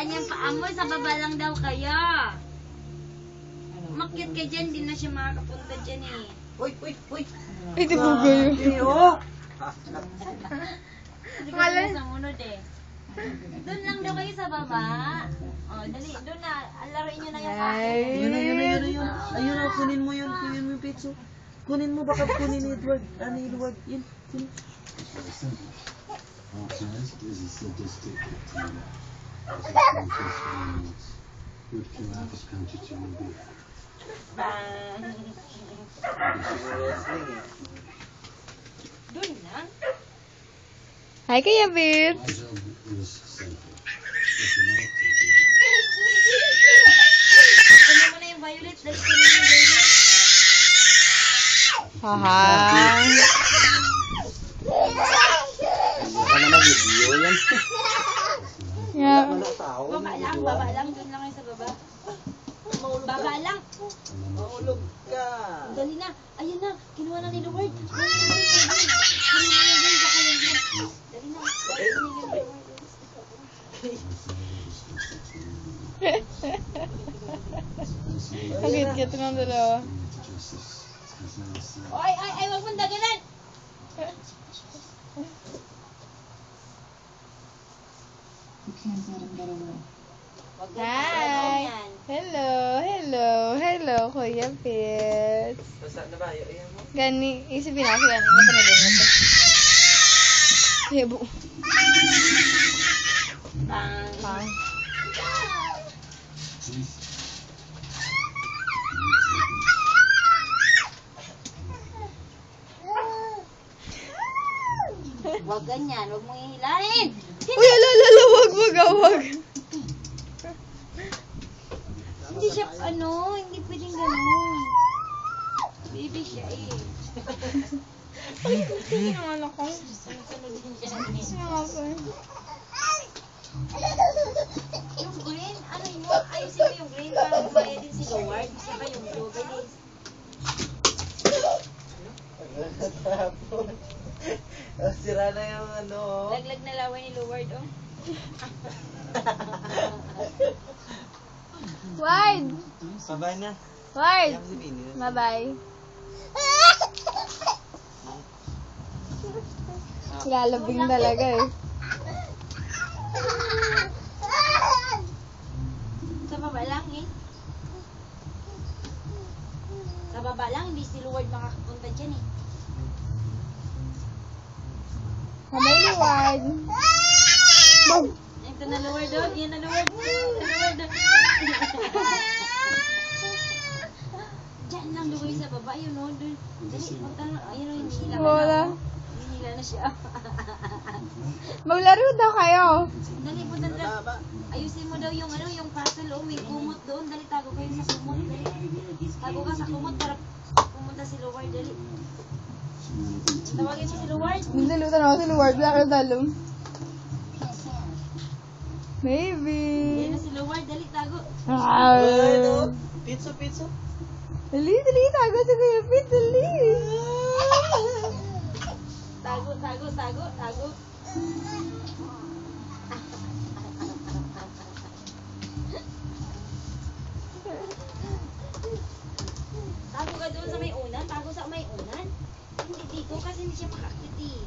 niya yung paa mo. Sa baba lang daw kayo. Umakyat ka dyan, di na siya makakapunta dyan eh. Uy! Ay, di ba kayo? Hindi ko sila sa munod eh. Doon lang daw kayo sa baba. O, dali, doon na. Alaroin nyo na yung paa. Yun. Ayun na, kunin mo yung pizza. Kunin mo, baka kunin ni Edward. Ano yung Edward? Yun, kunin. Doon na. Hi, Kuya Bit. Ano mo na yung violet? Dali ko na yung violet. Haha. Baka naman video yan. Yeah. Baba lang. Doon lang kayo sa baba. Baba lang. Mahulog ka. Dali na. Ayun na. Kinuha na ni Lord. Dali na. Ang cute ng dalawa. Ay, wag mong daganan. Hi! Hello, Kuya Bit. Basta na ba? Ayan mo. Gani, isipin ako yan. Ano pa na ganyan ito? Kuya Bu. Pang. Wag ganyan. Wag mong ihilahin. Uy, alala, wag. Hindi siya, hindi pwedeng ganun. Baby siya eh. Ay, tingin ang anak ko. Sunod-sunodin siya. Yung green, ayusin mo yung green para kumaya din si Lord. Saka yung blue, bilis. Sira na yung Laglag na laway ni Lord, oh. Ward! Sabay na. Ward! Yan si Pini. Bye-bye. Lalabing talaga eh. Sa baba lang eh. Sa baba lang, hindi si Lord makakapunta dyan eh. Kamay ni Ward. Ito na Lord, oh. Yan na Lord. Diyan lang Lord sa baba. Yun, oh. Dali, punta na. Ayun, oh. Hinihila ka Wala. na. Hinihila na siya. Maglaro daw kayo. Dali, punta na. Ayusin mo daw yung yung puzzle, oh. May kumot doon. Dali, tago kayo sa kumot. Dali. Tago ka sa kumot para pumunta si Lord. Dali. Tawagin mo si Lord. Nilutan ako si Lord. Wala kayo talong. Maybe. Yan na si Lord. Dali, tago. Pizza. Dali, tago si Kuya Pete, dali. Tago. Tago ka doon sa may unan. Tago sa may unan. Hindi dito kasi hindi siya makakit eh.